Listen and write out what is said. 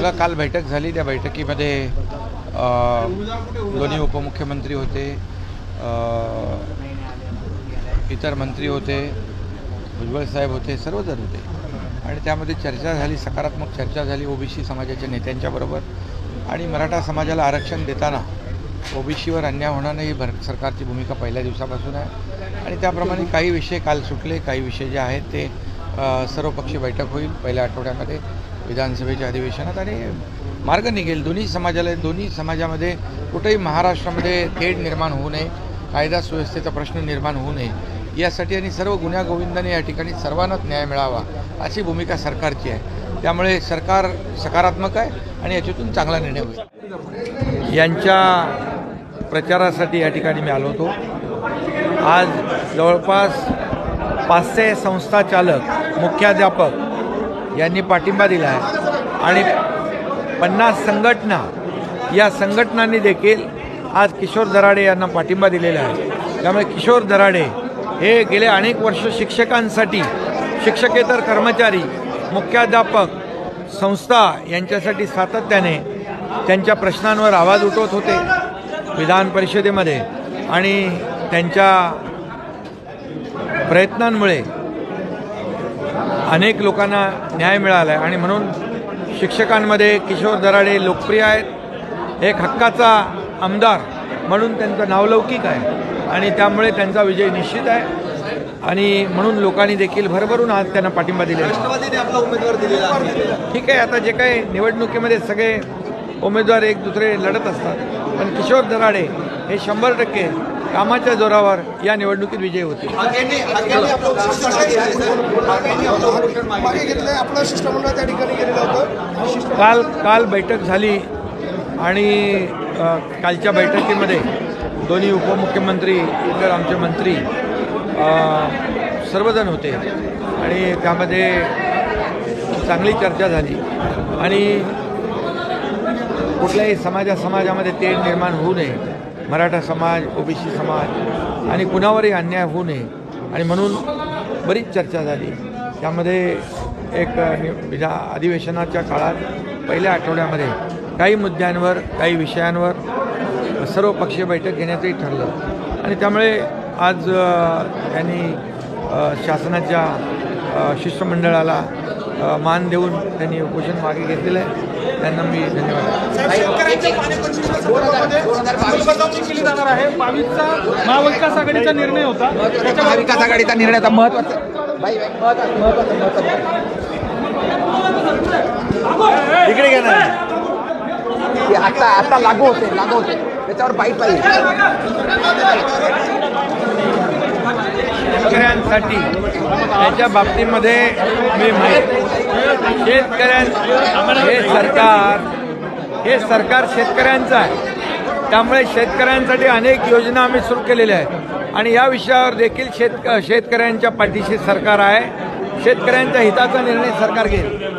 आपला काल बैठक झाली। त्या बैठकीमध्ये दोन्ही उपमुख्यमंत्री होते, इतर मंत्री होते, भुजबळ साहेब होते, सर्वजण होते आणि त्यामध्ये चर्चा झाली, सकारात्मक चर्चा झाली ओबीसी समाजाच्या नेत्यांच्या बरोबर। आणि मराठा समाजाला आरक्षण देताना ओबीसीवर अन्याय होणार नाही ही सरकारची भूमिका पहिल्या दिवसापासून आहे आणि त्याप्रमाणे काही विषय काल सुटले, काही विषय जे आहेत ते सर्वपक्षीय बैठक होईल पहिल्या आठवड्यामध्ये विधानसभेच्या अधिवेशनात आणि मार्ग निघेल। दोन्ही समाजामध्ये कुठेही महाराष्ट्रामध्ये तेढ निर्माण होऊ नये, कायदा सुव्यवस्थेचा प्रश्न निर्माण होऊ नये यासाठी आणि सर्व गुन्ह्यागोविंदाने या ठिकाणी सर्वांनाच न्याय मिळावा अशी भूमिका सरकारची आहे। त्यामुळे सरकार सकारात्मक आहे आणि याच्यातून चांगला निर्णय होईल। यांच्या प्रचारासाठी या ठिकाणी मी आलो होतो। आज जवळपास 500 संस्था चालक, मुख्याध्यापक यांनी पाठिंबा दिला आहे आणि 50 संघटना, या संघटनांनी देखील आज किशोर दराडे यांना पाठिंबा दिलेला आहे। त्यामुळे किशोर दराडे हे गेले अनेक वर्ष शिक्षकांसाठी, शिक्षकेतर कर्मचारी, मुख्याध्यापक, संस्था यांच्यासाठी सातत्याने त्यांच्या प्रश्नांवर आवाज उठवत होते विधान परिषदेमध्ये आणि त्यांच्या प्रयत्नांमुळे अनेक लोकांना न्याय मिळाला आहे आणि म्हणून शिक्षकांमध्ये किशोर दराडे लोकप्रिय आहेत। एक हक्काचा आमदार म्हणून त्यांचं नावलौकिक आहे आणि त्यामुळे त्यांचा विजय निश्चित आहे आणि म्हणून लोकांनी देखील भरभरून आज त्यांना पाठिंबा दिलेला आहे। ठीक आहे, आता जे काही निवडणुकीमध्ये सगळे उमेदवार एक दुसरे लढत असतात, पण किशोर दराडे हे 100% कामाच्या जोरावर या निवडणुकीत विजयी होते। काल बैठक झाली आणि कालच्या बैठकीमध्ये दोन्ही उपमुख्यमंत्री, इतर आमचे मंत्री सर्वजण होते आणि त्यामध्ये चांगली चर्चा झाली आणि कुठल्याही समाजामध्ये तेढ निर्माण होऊ नये, मराठा समाज, ओबीसी समाज आणि कुणावरही अन्याय होऊ नये आणि म्हणून बरीच चर्चा झाली। त्यामध्ये एक अधिवेशनाच्या काळात पहिल्या आठवड्यामध्ये काही मुद्द्यांवर, काही विषयांवर सर्वपक्षीय बैठक घेण्याचंही ठरलं आणि त्यामुळे आज त्यांनी शासनाच्या शिष्टमंडळाला मान देऊन त्यांनी उपोषण मागे घेतलेलं आहे। त्यांना मी धन्यवाद। महाविकास आघाडीचा निर्णय होता, महाविकास आघाडीचा निर्णय होता महत्त्वाचा इकडे घ्या ना, आता लागू होते त्याच्यावर बाईट पाहिजे। शेतकऱ्यांसाठी याच्या बाबतीमध्ये मी हे सरकार शेतकऱ्यांचं आहे, त्यामुळे शेतकऱ्यांसाठी अनेक योजना आम्ही सुरू केलेल्या आहेत आणि या विषयावर देखील शेतकऱ्यांच्या पाठीशी सरकार आहे। शेतकऱ्यांच्या हिताचा निर्णय सरकार घेईल।